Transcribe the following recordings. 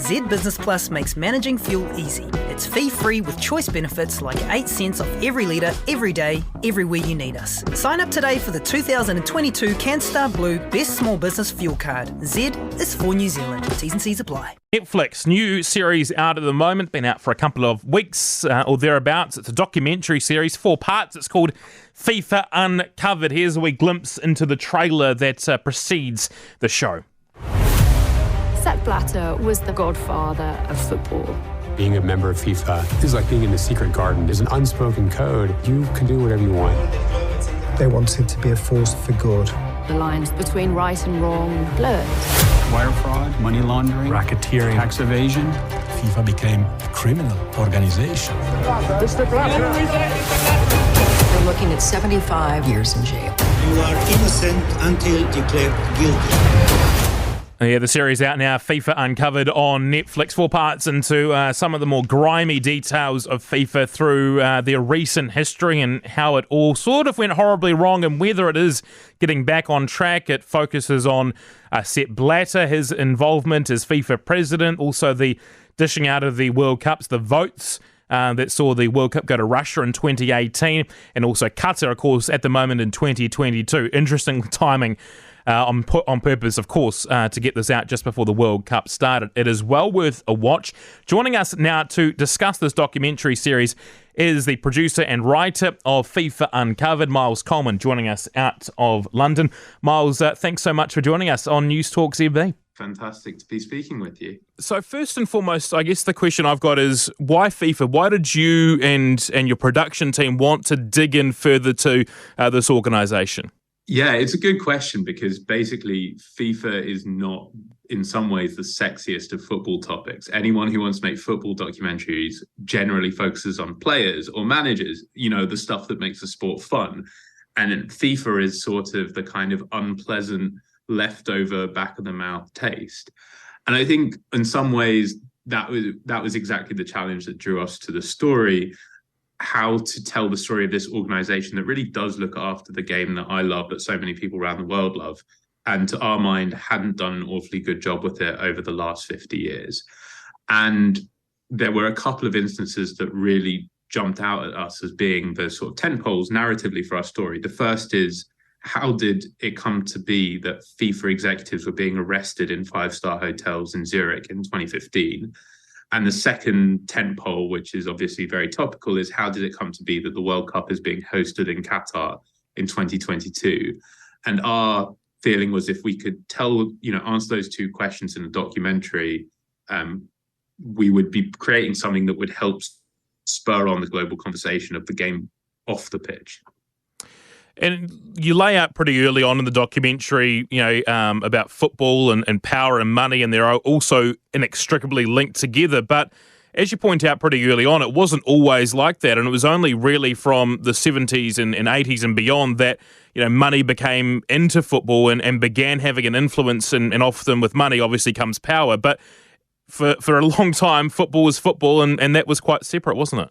Z Business Plus makes managing fuel easy. It's fee-free with choice benefits like 8 cents off every litre, every day, everywhere you need us. Sign up today for the 2022 CanStar Blue Best Small Business Fuel Card. Z is for New Zealand. T's and C's apply. Netflix, new series out at the moment, been out for a couple of weeks or thereabouts. It's a documentary series, 4 parts. It's called FIFA Uncovered. Here's a wee glimpse into the trailer that precedes the show. Sepp Blatter was the godfather of football. Being a member of FIFA is like being in the secret garden. There's an unspoken code. You can do whatever you want. They wanted to be a force for good. The lines between right and wrong blurred. Wire fraud, money laundering, Racketeering, tax evasion. FIFA became a criminal organization. They're looking at 75 years in jail. You are innocent until declared guilty. Yeah, the series out now, FIFA Uncovered on Netflix. 4 parts into some of the more grimy details of FIFA through their recent history and how it all sort of went horribly wrong and whether it is getting back on track. It focuses on Sepp Blatter, his involvement as FIFA president, also the dishing out of the World Cups, the votes that saw the World Cup go to Russia in 2018 and also Qatar, of course, at the moment in 2022. Interesting timing. On purpose, of course, to get this out just before the World Cup started. It is well worth a watch. Joining us now to discuss this documentary series is the producer and writer of FIFA Uncovered, Miles Coleman, joining us out of London. Miles, thanks so much for joining us on News Talk ZB. Fantastic to be speaking with you. So first and foremost, I guess the question I've got is, why FIFA? Why did you and your production team want to dig in further to this organisation? Yeah, it's a good question because basically FIFA is not, in some ways, the sexiest of football topics. Anyone who wants to make football documentaries generally focuses on players or managers, you know, the stuff that makes the sport fun. And FIFA is sort of the kind of unpleasant, leftover, back-of-the-mouth taste. And I think in some ways that was exactly the challenge that drew us to the story. How to tell the story of this organization that really does look after the game that I love, that so many people around the world love, and to our mind hadn't done an awfully good job with it over the last 50 years. And there were a couple of instances that really jumped out at us as being the sort of tentpoles narratively for our story. The first is, how did it come to be that FIFA executives were being arrested in 5-star hotels in Zurich in 2015? And the second tentpole, which is obviously very topical, is how did it come to be that the World Cup is being hosted in Qatar in 2022? And our feeling was, if we could answer those two questions in a documentary, we would be creating something that would help spur on the global conversation of the game off the pitch. And you lay out pretty early on in the documentary, about football and power and money, and they're also inextricably linked together. But as you point out pretty early on, it wasn't always like that. And it was only really from the 70s and 80s and beyond that, money became into football and began having an influence. And often with money, obviously, comes power. But for a long time, football was football, and that was quite separate, wasn't it?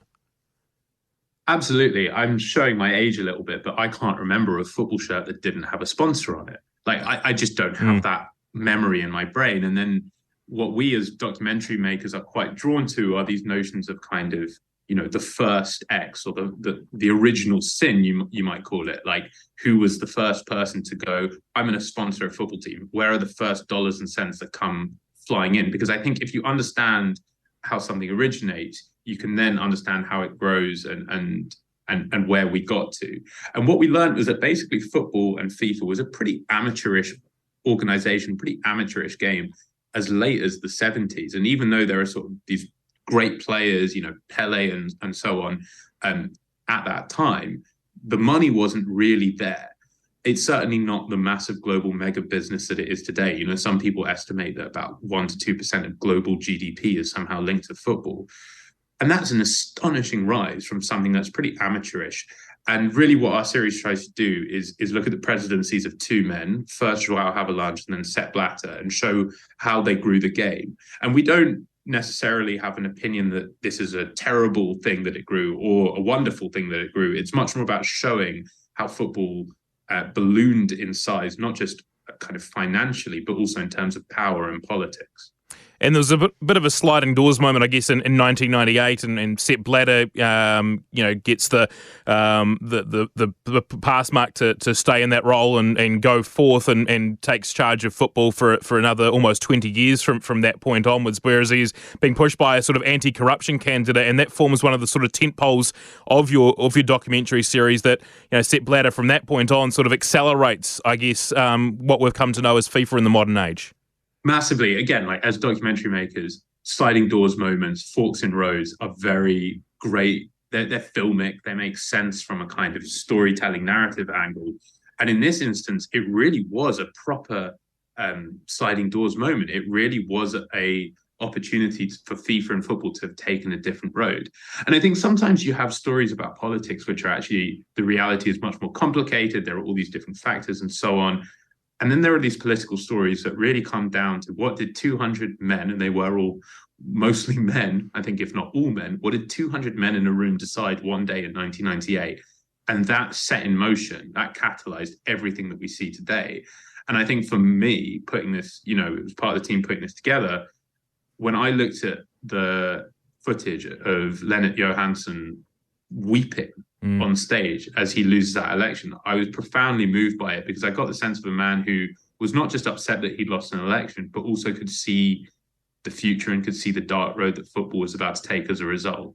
Absolutely. I'm showing my age a little bit, but I can't remember a football shirt that didn't have a sponsor on it. Like, I just don't have that memory in my brain. And then what we as documentary makers are quite drawn to are these notions of kind of, the first X, or the original sin, you might call it. Like, who was the first person to go, I'm going to sponsor a football team? Where are the first dollars and cents that come flying in? Because I think if you understand how something originates, you can then understand how it grows and where we got to. And what we learned was that basically football and FIFA was a pretty amateurish organization, pretty amateurish game as late as the 70s. And even though there are sort of these great players, Pele and so on, at that time, the money wasn't really there. It's certainly not the massive global mega business that it is today. Some people estimate that about 1% to 2% of global GDP is somehow linked to football. And that's an astonishing rise from something that's pretty amateurish. And really what our series tries to do is look at the presidencies of two men, first Joao Havelange and then Sepp Blatter, and show how they grew the game. And we don't necessarily have an opinion that this is a terrible thing that it grew or a wonderful thing that it grew. It's much more about showing how football ballooned in size, not just kind of financially, but also in terms of power and politics. And there was a bit of a sliding doors moment, I guess, in 1998, and Sepp Blatter, gets the pass mark to stay in that role and go forth and takes charge of football for another almost 20 years from that point onwards, whereas he's being pushed by a sort of anti-corruption candidate, and that forms one of the sort of tent poles of your documentary series that, Sepp Blatter from that point on sort of accelerates, I guess, what we've come to know as FIFA in the modern age. Massively. Again, like as documentary makers, sliding doors moments, forks in roads are very great. They're filmic. They make sense from a kind of storytelling narrative angle. And in this instance, it really was a proper sliding doors moment. It really was a opportunity for FIFA and football to have taken a different road. And I think sometimes you have stories about politics, which are actually, the reality is much more complicated. There are all these different factors and so on. And then there are these political stories that really come down to what did 200 men, and they were all mostly men, I think, if not all men, what did 200 men in a room decide one day in 1998? And that set in motion, that catalyzed everything that we see today. And I think for me, putting this, it was part of the team putting this together, when I looked at the footage of Lennart Johansson weeping on stage as he loses that election, I was profoundly moved by it, because I got the sense of a man who was not just upset that he'd lost an election, but also could see the future and could see the dark road that football was about to take as a result.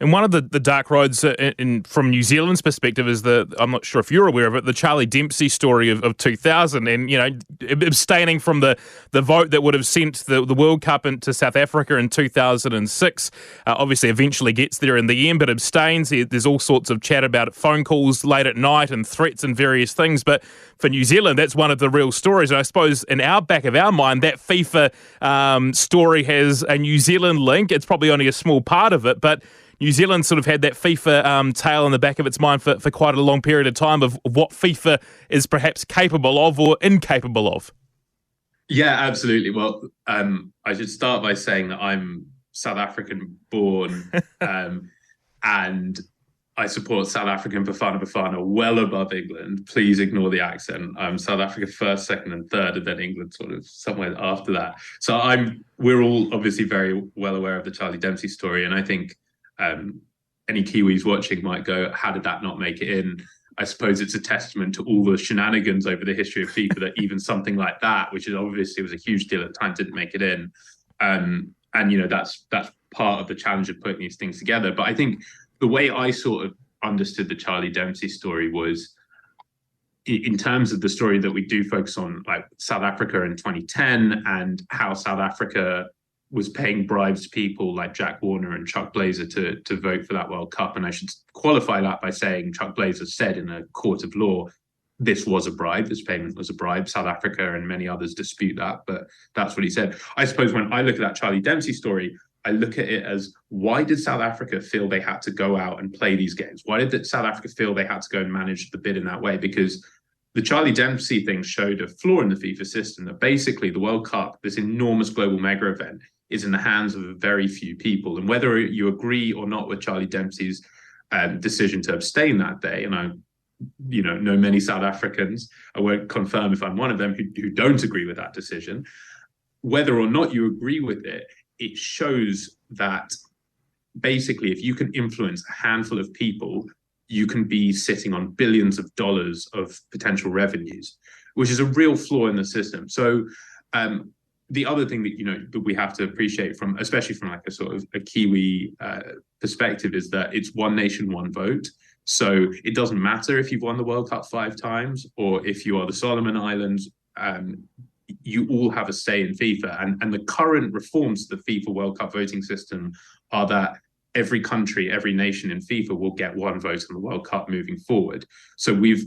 And one of the dark roads from New Zealand's perspective is I'm not sure if you're aware of it, the Charlie Dempsey story of 2000, and abstaining from the vote that would have sent the World Cup into South Africa in 2006. Obviously, eventually gets there in the end, but abstains. There's all sorts of chat about it, phone calls late at night and threats and various things. But for New Zealand, that's one of the real stories. And I suppose in our back of our mind, that FIFA story has a New Zealand link. It's probably only a small part of it, but New Zealand sort of had that FIFA tail in the back of its mind for quite a long period of time of what FIFA is perhaps capable of or incapable of. Yeah, absolutely. Well, I should start by saying that I'm South African born and I support South African Bafana well above England. Please ignore the accent. I'm South Africa first, second and third, and then England sort of somewhere after that. So we're all obviously very well aware of the Charlie Dempsey story, and I think any Kiwis watching might go, how did that not make it in? I suppose it's a testament to all the shenanigans over the history of FIFA that even something like that, which is obviously was a huge deal at the time, didn't make it in. And that's part of the challenge of putting these things together. But I think the way I sort of understood the Charlie Dempsey story was in terms of the story that we do focus on, like South Africa in 2010 and how South Africa was paying bribes to people like Jack Warner and Chuck Blazer to vote for that World Cup. And I should qualify that by saying Chuck Blazer said in a court of law, this was a bribe, this payment was a bribe. South Africa and many others dispute that, but that's what he said. I suppose when I look at that Charlie Dempsey story, I look at it as, why did South Africa feel they had to go out and play these games? Why did South Africa feel they had to go and manage the bid in that way? Because the Charlie Dempsey thing showed a flaw in the FIFA system, that basically the World Cup, this enormous global mega event, is in the hands of very few people. And whether you agree or not with Charlie Dempsey's decision to abstain that day, and I know many South Africans, I won't confirm if I'm one of them who don't agree with that decision, whether or not you agree with it, it shows that basically if you can influence a handful of people, you can be sitting on billions of dollars of potential revenues, which is a real flaw in the system. So the other thing that we have to appreciate especially from like a sort of a Kiwi perspective, is that it's one nation, one vote. So it doesn't matter if you've won the World Cup 5 times or if you are the Solomon Islands. You all have a say in FIFA, and the current reforms to the FIFA World Cup voting system are that every country, every nation in FIFA will get one vote in the World Cup moving forward. So we've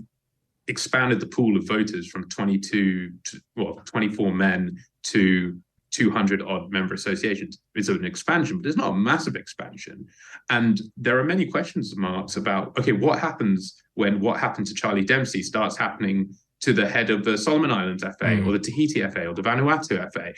expanded the pool of voters from 24 men to 200 odd member associations. It's an expansion, but it's not a massive expansion. And there are many questions marks about, okay, what happens when what happened to Charlie Dempsey starts happening to the head of the Solomon Islands FA or the Tahiti FA or the Vanuatu FA?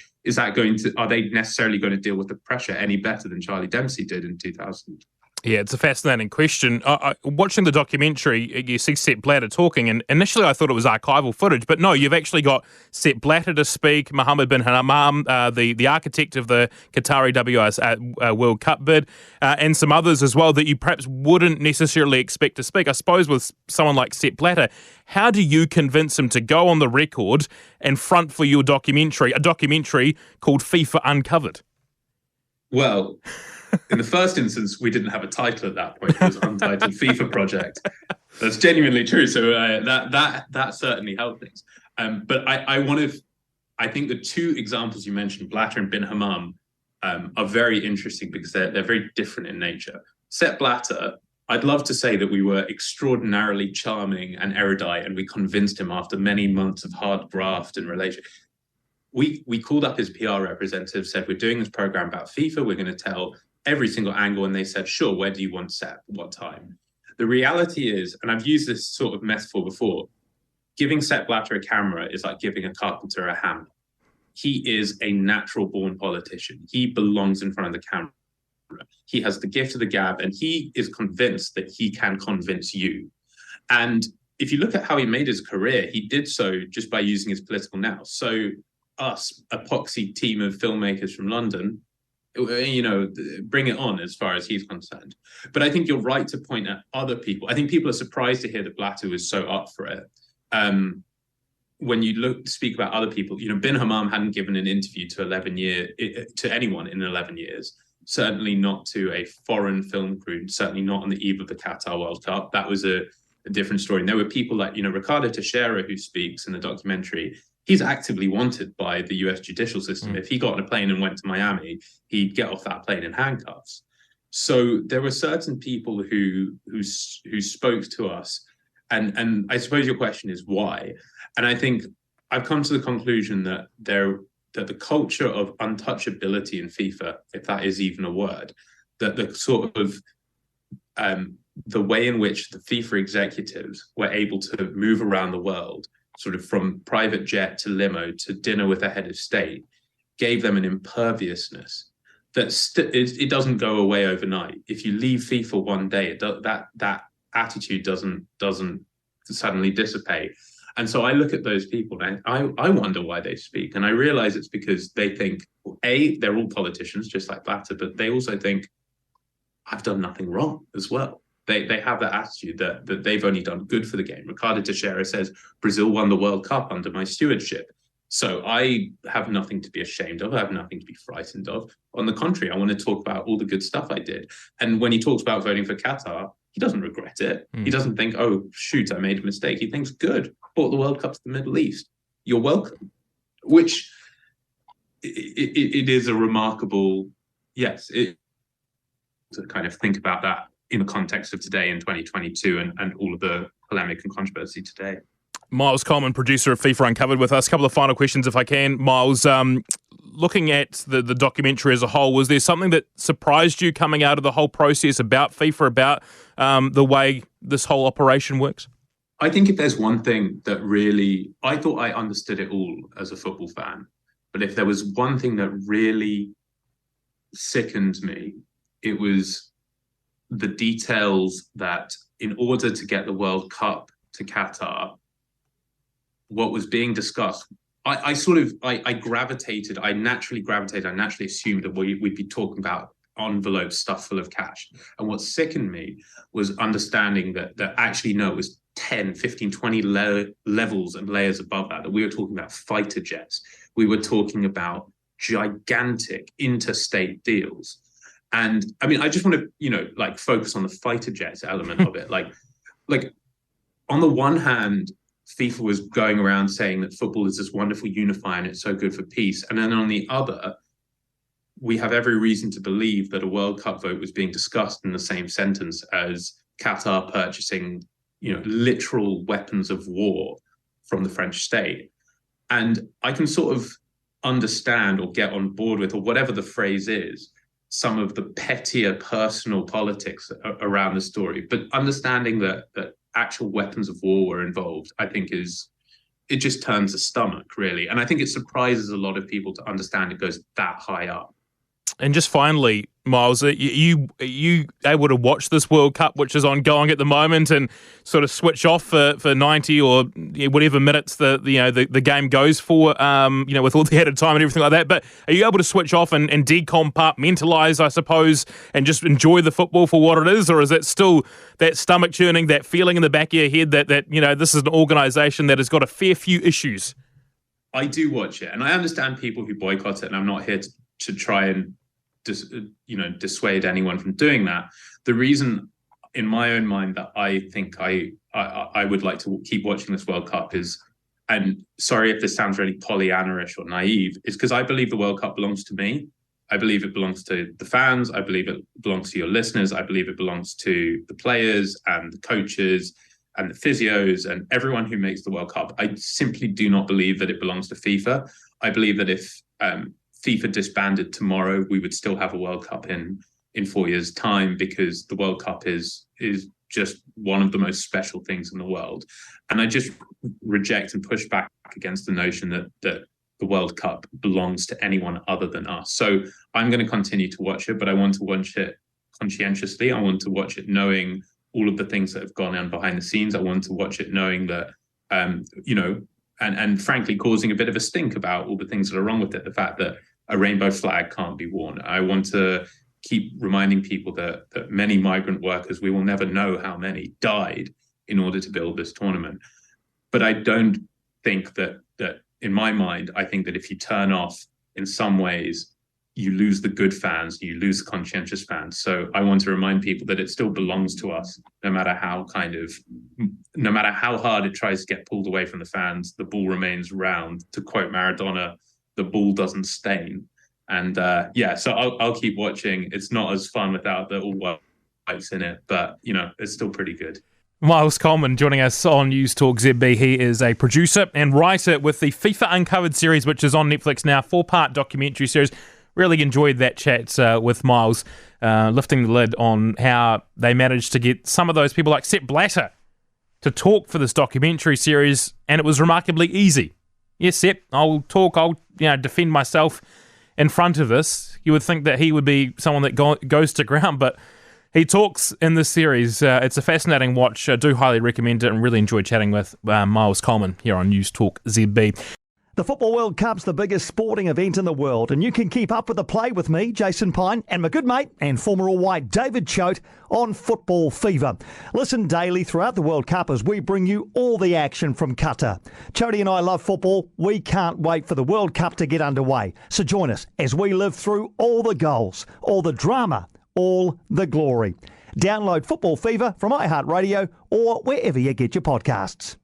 Are they necessarily going to deal with the pressure any better than Charlie Dempsey did in 2000? Yeah, it's a fascinating question. Watching the documentary, you see Sepp Blatter talking, and initially I thought it was archival footage, but no, you've actually got Sepp Blatter to speak, Mohammed bin Hammam, the architect of the Qatari World Cup bid, and some others as well that you perhaps wouldn't necessarily expect to speak. I suppose with someone like Sepp Blatter, how do you convince him to go on the record and front for your documentary, a documentary called FIFA Uncovered? Well, in the first instance, we didn't have a title at that point. It was Untitled FIFA Project. That's genuinely true. So that certainly helped things. But I think the two examples you mentioned, Blatter and bin Hammam, are very interesting because they're very different in nature. Sepp Blatter, I'd love to say that we were extraordinarily charming and erudite, and we convinced him after many months of hard graft and relation. We called up his PR representative, said, we're doing this program about FIFA. We're going to tell every single angle. And they said, sure, where do you want Sepp? What time? The reality is, and I've used this sort of metaphor before, giving Sepp Blatter a camera is like giving a carpenter a hammer. He is a natural born politician. He belongs in front of the camera. He has the gift of the gab, and he is convinced that he can convince you. And if you look at how he made his career, he did so just by using his political nous. So us, a poxy team of filmmakers from London, bring it on as far as he's concerned. But I think you're right to point at other people. I think people are surprised to hear that Blatter was so up for it. When you speak about other people, bin Hammam hadn't given an interview to anyone in 11 years. Certainly not to a foreign film crew. Certainly not on the eve of the Qatar World Cup. That was a different story. And there were people like Ricardo Teixeira, who speaks in the documentary. He's actively wanted by the US judicial system. If he got on a plane and went to Miami, he'd get off that plane in handcuffs. So there were certain people who spoke to us. And I suppose your question is why? And I think I've come to the conclusion that the culture of untouchability in FIFA, if that is even a word, that the sort of the way in which the FIFA executives were able to move around the world, sort of from private jet to limo to dinner with a head of state, gave them an imperviousness that it doesn't go away overnight. If you leave FIFA one day, that attitude doesn't suddenly dissipate. And so I look at those people and I wonder why they speak. And I realize it's because they think, A, they're all politicians, just like Blatter, but they also think, I've done nothing wrong as well. They have that attitude that they've only done good for the game. Ricardo Teixeira says, Brazil won the World Cup under my stewardship. So I have nothing to be ashamed of. I have nothing to be frightened of. On the contrary, I want to talk about all the good stuff I did. And when he talks about voting for Qatar, he doesn't regret it. He doesn't think, oh, shoot, I made a mistake. He thinks, good, brought the World Cup to the Middle East. You're welcome. Which it is a remarkable, yes, to kind of think about that in the context of today in 2022 and all of the polemic and controversy today. Miles Coleman, producer of FIFA Uncovered, with us. A couple of final questions, if I can. Miles, looking at the documentary as a whole, was there something that surprised you coming out of the whole process about FIFA, about the way this whole operation works? I think if there's one thing that really, I thought I understood it all as a football fan, but if there was one thing that really sickened me, it was the details that in order to get the World Cup to Qatar, what was being discussed, I naturally assumed that we'd be talking about envelopes stuffed full of cash. And what sickened me was understanding that actually, no, it was 10, 15, 20 levels and layers above that we were talking about fighter jets. We were talking about gigantic interstate deals. And I mean, I just want to, focus on the fighter jets element of it. Like on the one hand, FIFA was going around saying that football is this wonderful unifier and it's so good for peace. And then on the other, we have every reason to believe that a World Cup vote was being discussed in the same sentence as Qatar purchasing, literal weapons of war from the French state. And I can sort of understand or get on board with, or whatever the phrase is, some of the pettier personal politics around the story. But understanding that actual weapons of war were involved, I think it just turns the stomach, really. And I think it surprises a lot of people to understand it goes that high up. And just finally, Miles, are you able to watch this World Cup, which is ongoing at the moment, and sort of switch off for 90 or whatever minutes the game goes for, with all the added time and everything like that? But are you able to switch off and decompartmentalize, I suppose, and just enjoy the football for what it is, or is it still that stomach churning, that feeling in the back of your head that this is an organisation that has got a fair few issues? I do watch it, and I understand people who boycott it, and I'm not here to try and dissuade anyone from doing that. The reason, in my own mind, that I think I would like to keep watching this World Cup is, and sorry if this sounds really Pollyanna-ish or naive, is because I believe the World Cup belongs to me. I believe it belongs to the fans. I believe it belongs to your listeners. I believe it belongs to the players and the coaches and the physios and everyone who makes the World Cup. I simply do not believe that it belongs to FIFA. I believe that if FIFA disbanded tomorrow, we would still have a World Cup in 4 years' time, because the World Cup is just one of the most special things in the world. And I just reject and push back against the notion that the World Cup belongs to anyone other than us. So I'm going to continue to watch it, but I want to watch it conscientiously. I want to watch it knowing all of the things that have gone on behind the scenes. I want to watch it knowing that, and frankly, causing a bit of a stink about all the things that are wrong with it. The fact that a rainbow flag can't be worn. I want to keep reminding people that many migrant workers, we will never know how many, died in order to build this tournament. But I don't think that in my mind, I think that if you turn off, in some ways, you lose the good fans, you lose the conscientious fans. So I want to remind people that it still belongs to us, no matter how hard it tries to get pulled away from the fans, the ball remains round. To quote Maradona, the ball doesn't stain. And so I'll keep watching. It's not as fun without the all whites in it, but it's still pretty good. Miles Coleman joining us on News Talk ZB. He is a producer and writer with the FIFA Uncovered series, which is on Netflix now, 4-part documentary series. Really enjoyed that chat with Miles, lifting the lid on how they managed to get some of those people like Sepp Blatter to talk for this documentary series, and it was remarkably easy. Yes, Sepp, I'll talk, I'll defend myself in front of this. You would think that he would be someone that goes to ground, but he talks in this series. It's a fascinating watch. I do highly recommend it, and really enjoyed chatting with Miles Coleman here on News Talk ZB. The Football World Cup's the biggest sporting event in the world, and you can keep up with the play with me, Jason Pine, and my good mate and former All-White David Choate on Football Fever. Listen daily throughout the World Cup as we bring you all the action from Qatar. Choate and I love football. We can't wait for the World Cup to get underway. So join us as we live through all the goals, all the drama, all the glory. Download Football Fever from iHeartRadio or wherever you get your podcasts.